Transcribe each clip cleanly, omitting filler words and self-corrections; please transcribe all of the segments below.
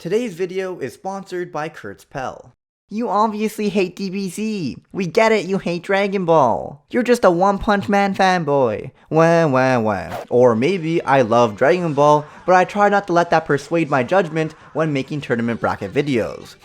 Today's video is sponsored by Kurtzpel. You obviously hate DBZ. We get it, you hate Dragon Ball. You're just a One Punch Man fanboy. Wah. Or maybe I love Dragon Ball, but I try not to let that persuade my judgment when making tournament bracket videos.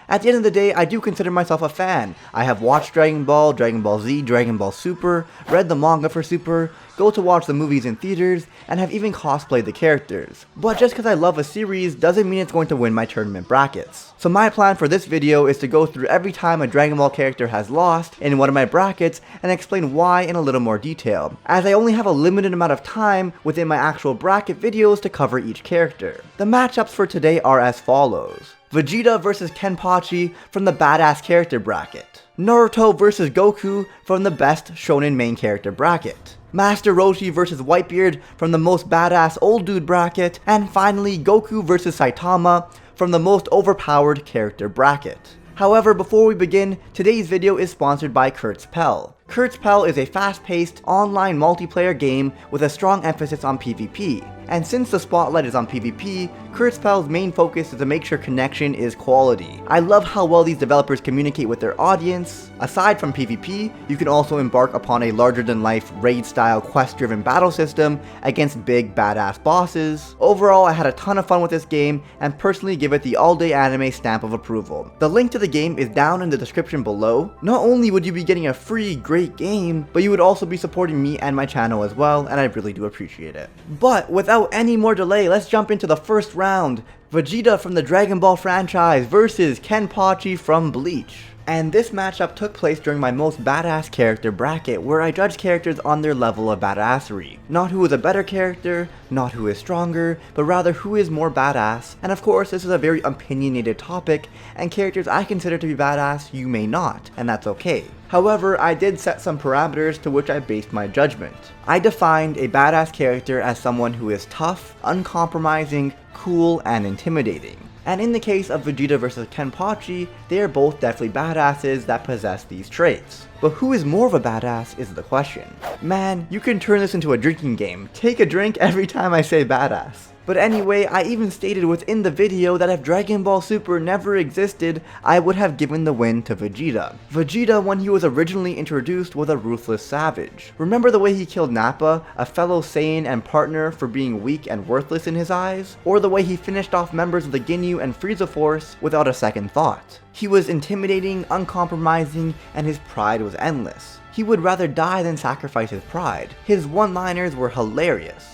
At the end of the day, I do consider myself a fan. I have watched Dragon Ball, Dragon Ball Z, Dragon Ball Super, read the manga for Super, go to watch the movies in theaters, and have even cosplayed the characters. But just because I love a series doesn't mean it's going to win my tournament brackets. So my plan for this video is to go through every time a Dragon Ball character has lost in one of my brackets and explain why in a little more detail, as I only have a limited amount of time within my actual bracket videos to cover each character. The matchups for today are as follows. Vegeta vs Kenpachi from the Badass Character bracket. Naruto vs Goku from the Best Shonen Main Character bracket. Master Roshi vs Whitebeard from the Most Badass Old Dude bracket. And finally, Goku vs Saitama from the Most Overpowered Character bracket. However, before we begin, today's video is sponsored by Kurtzpel. Kurtzpel is a fast-paced, online multiplayer game with a strong emphasis on PvP. And since the spotlight is on PvP, Kurtzpel's main focus is to make sure connection is quality. I love how well these developers communicate with their audience. Aside from PvP, you can also embark upon a larger-than-life raid-style quest-driven battle system against big badass bosses. Overall, I had a ton of fun with this game and personally give it the all-day anime stamp of approval. The link to the game is down in the description below. Not only would you be getting a free great game, but you would also be supporting me and my channel as well, and I really do appreciate it. But without any more delay, let's jump into the first round. Vegeta from the Dragon Ball franchise versus Kenpachi from Bleach. And this matchup took place during my Most Badass Character bracket, where I judged characters on their level of badassery. Not who is a better character, not who is stronger, but rather who is more badass. And of course, this is a very opinionated topic, and characters I consider to be badass, you may not, and that's okay. However, I did set some parameters to which I based my judgment. I defined a badass character as someone who is tough, uncompromising, cool, and intimidating. And in the case of Vegeta vs Kenpachi, they are both definitely badasses that possess these traits. But who is more of a badass is the question. Man, you can turn this into a drinking game. Take a drink every time I say badass. But anyway, I even stated within the video that if Dragon Ball Super never existed, I would have given the win to Vegeta. Vegeta, when he was originally introduced, was a ruthless savage. Remember the way he killed Nappa, a fellow Saiyan and partner, for being weak and worthless in his eyes? Or the way he finished off members of the Ginyu and Frieza Force without a second thought? He was intimidating, uncompromising, and his pride was endless. He would rather die than sacrifice his pride. His one-liners were hilarious.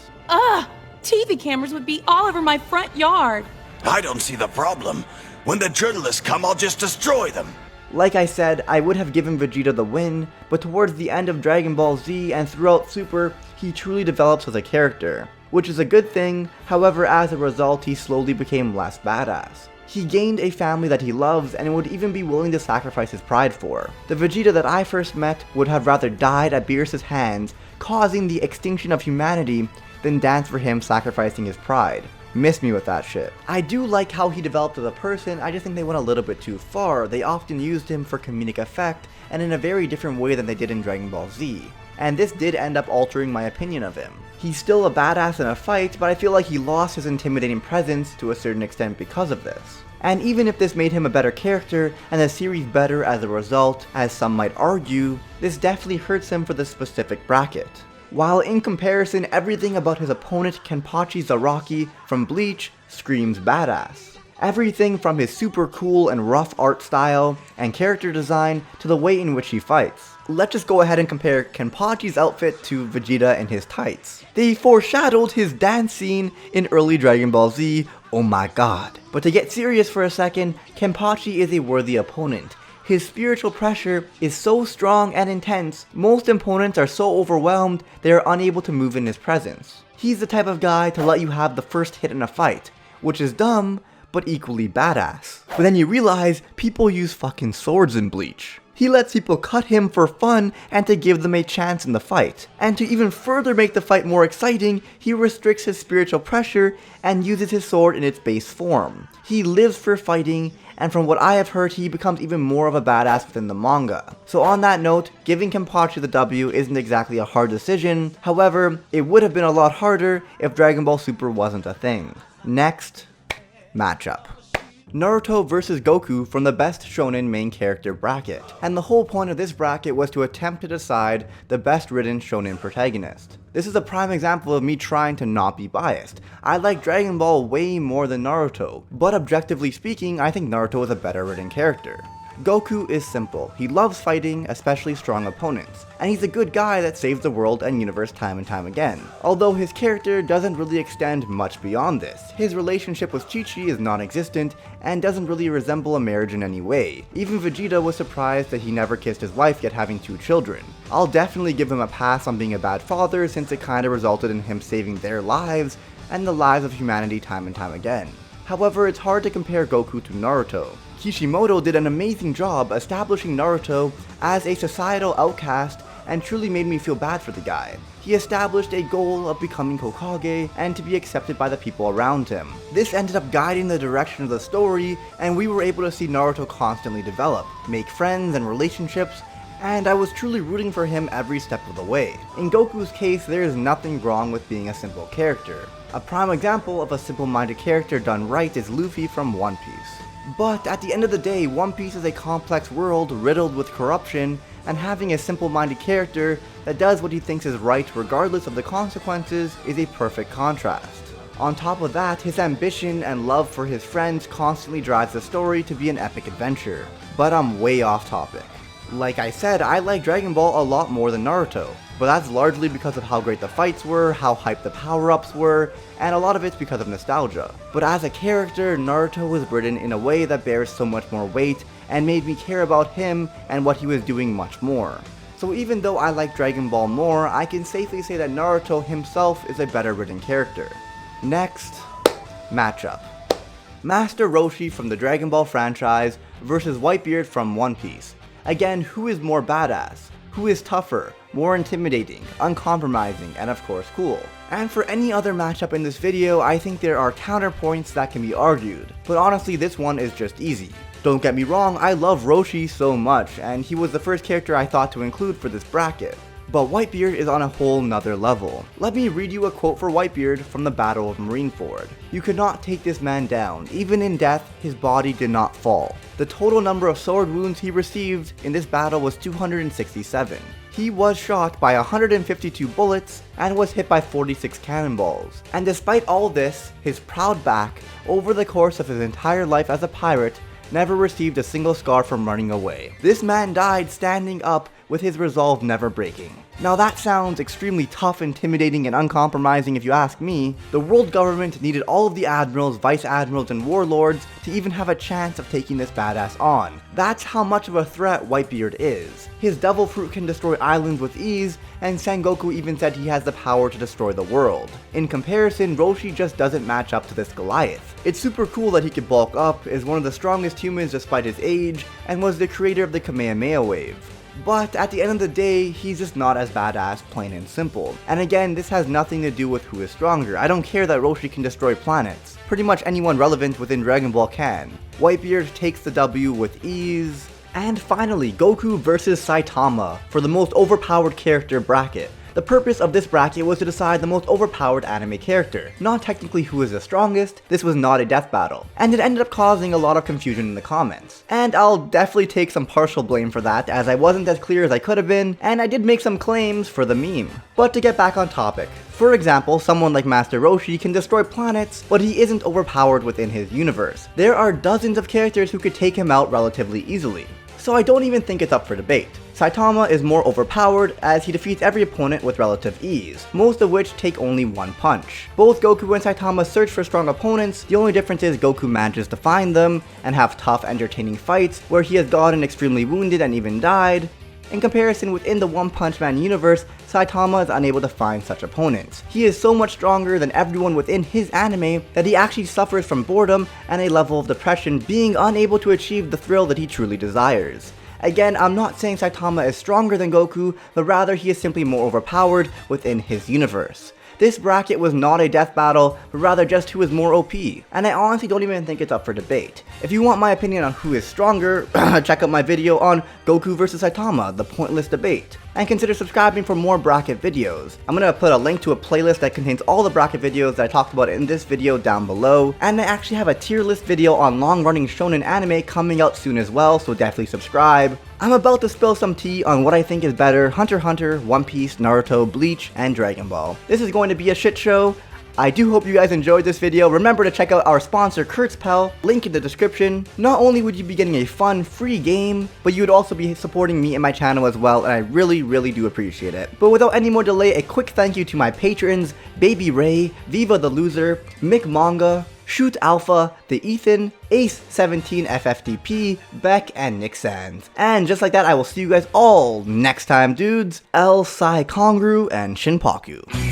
TV cameras would be all over my front yard. I don't see the problem. When the journalists come, I'll just destroy them. Like I said, I would have given Vegeta the win, but towards the end of Dragon Ball Z and throughout Super, he truly develops as a character, which is a good thing. However, as a result, he slowly became less badass. He gained a family that he loves and would even be willing to sacrifice his pride for. The Vegeta that I first met would have rather died at Beerus's hands, causing the extinction of humanity, than dance for him sacrificing his pride. Miss me with that shit. I do like how he developed as a person, I just think they went a little bit too far. They often used him for comedic effect, and in a very different way than they did in Dragon Ball Z. And this did end up altering my opinion of him. He's still a badass in a fight, but I feel like he lost his intimidating presence to a certain extent because of this. And even if this made him a better character, and the series better as a result, as some might argue, this definitely hurts him for this specific bracket. While in comparison, everything about his opponent Kenpachi Zaraki from Bleach screams badass. Everything from his super cool and rough art style and character design to the way in which he fights. Let's just go ahead and compare Kenpachi's outfit to Vegeta and his tights. They foreshadowed his dance scene in early Dragon Ball Z, oh my god. But to get serious for a second, Kenpachi is a worthy opponent. His spiritual pressure is so strong and intense, most opponents are so overwhelmed they are unable to move in his presence. He's the type of guy to let you have the first hit in a fight, which is dumb, but equally badass. But then you realize people use fucking swords in Bleach. He lets people cut him for fun and to give them a chance in the fight. And to even further make the fight more exciting, he restricts his spiritual pressure and uses his sword in its base form. He lives for fighting, and from what I have heard, he becomes even more of a badass within the manga. So on that note, giving Kenpachi the W isn't exactly a hard decision. However, it would have been a lot harder if Dragon Ball Super wasn't a thing. Next. Matchup. Naruto vs Goku from the best shonen main character bracket, and the whole point of this bracket was to attempt to decide the best written shonen protagonist. This is a prime example of me trying to not be biased. I like Dragon Ball way more than Naruto, but objectively speaking, I think Naruto is a better written character. Goku is simple. He loves fighting, especially strong opponents, and he's a good guy that saves the world and universe time and time again. Although his character doesn't really extend much beyond this. His relationship with Chi-Chi is non-existent and doesn't really resemble a marriage in any way. Even Vegeta was surprised that he never kissed his wife yet having 2 children. I'll definitely give him a pass on being a bad father since it kinda resulted in him saving their lives and the lives of humanity time and time again. However, it's hard to compare Goku to Naruto. Kishimoto did an amazing job establishing Naruto as a societal outcast and truly made me feel bad for the guy. He established a goal of becoming Hokage and to be accepted by the people around him. This ended up guiding the direction of the story, and we were able to see Naruto constantly develop, make friends and relationships, and I was truly rooting for him every step of the way. In Goku's case, there is nothing wrong with being a simple character. A prime example of a simple-minded character done right is Luffy from One Piece. But at the end of the day, One Piece is a complex world riddled with corruption, and having a simple-minded character that does what he thinks is right regardless of the consequences is a perfect contrast. On top of that, his ambition and love for his friends constantly drives the story to be an epic adventure. But I'm way off topic. Like I said, I like Dragon Ball a lot more than Naruto, but that's largely because of how great the fights were, how hyped the power-ups were, and a lot of it's because of nostalgia. But as a character, Naruto was written in a way that bears so much more weight and made me care about him and what he was doing much more. So even though I like Dragon Ball more, I can safely say that Naruto himself is a better written character. Next, matchup. Master Roshi from the Dragon Ball franchise versus Whitebeard from One Piece. Again, who is more badass? Who is tougher, more intimidating, uncompromising, and of course cool? And for any other matchup in this video, I think there are counterpoints that can be argued, but honestly this one is just easy. Don't get me wrong, I love Roshi so much, and he was the first character I thought to include for this bracket. But Whitebeard is on a whole nother level. Let me read you a quote for Whitebeard from the Battle of Marineford. "You could not take this man down. Even in death, his body did not fall. The total number of sword wounds he received in this battle was 267. He was shot by 152 bullets and was hit by 46 cannonballs. And despite all this, his proud back, over the course of his entire life as a pirate, never received a single scar from running away. This man died standing up with his resolve never breaking." Now that sounds extremely tough, intimidating, and uncompromising if you ask me. The world government needed all of the admirals, vice admirals, and warlords to even have a chance of taking this badass on. That's how much of a threat Whitebeard is. His devil fruit can destroy islands with ease, and Sengoku even said he has the power to destroy the world. In comparison, Roshi just doesn't match up to this Goliath. It's super cool that he could bulk up, is one of the strongest humans despite his age, and was the creator of the Kamehameha wave. But at the end of the day, he's just not as badass, plain and simple. And again, this has nothing to do with who is stronger. I don't care that Roshi can destroy planets. Pretty much anyone relevant within Dragon Ball can. Whitebeard takes the W with ease. And finally, Goku versus Saitama for the most overpowered character bracket. The purpose of this bracket was to decide the most overpowered anime character, not technically who is the strongest. This was not a death battle, and it ended up causing a lot of confusion in the comments. And I'll definitely take some partial blame for that, as I wasn't as clear as I could have been, and I did make some claims for the meme. But to get back on topic, for example, someone like Master Roshi can destroy planets, but he isn't overpowered within his universe. There are dozens of characters who could take him out relatively easily. So I don't even think it's up for debate. Saitama is more overpowered as he defeats every opponent with relative ease, most of which take only one punch. Both Goku and Saitama search for strong opponents, the only difference is Goku manages to find them and have tough, entertaining fights where he has gotten extremely wounded and even died. In comparison, within the One Punch Man universe, Saitama is unable to find such opponents. He is so much stronger than everyone within his anime that he actually suffers from boredom and a level of depression, being unable to achieve the thrill that he truly desires. Again, I'm not saying Saitama is stronger than Goku, but rather he is simply more overpowered within his universe. This bracket was not a death battle, but rather just who is more OP, and I honestly don't even think it's up for debate. If you want my opinion on who is stronger, check out my video on Goku vs Saitama, the pointless debate. and consider subscribing for more bracket videos. I'm gonna put a link to a playlist that contains all the bracket videos that I talked about in this video down below, and I actually have a tier list video on long-running shonen anime coming out soon as well, so definitely subscribe. I'm about to spill some tea on what I think is better: Hunter x Hunter, One Piece, Naruto, Bleach, and Dragon Ball. This is going to be a shit show. I do hope you guys enjoyed this video. Remember to check out our sponsor, Kurtz Pell, link in the description. Not only would you be getting a fun, free game, but you would also be supporting me and my channel as well, and I really do appreciate it. But without any more delay, a quick thank you to my patrons: Baby Ray, Viva the Loser, Mick Manga, Shoot Alpha, The Ethan, Ace17 FFTP, Beck, and Nick Sands. And just like that, I will see you guys all next time, dudes. El Sai Kongru and Shinpaku.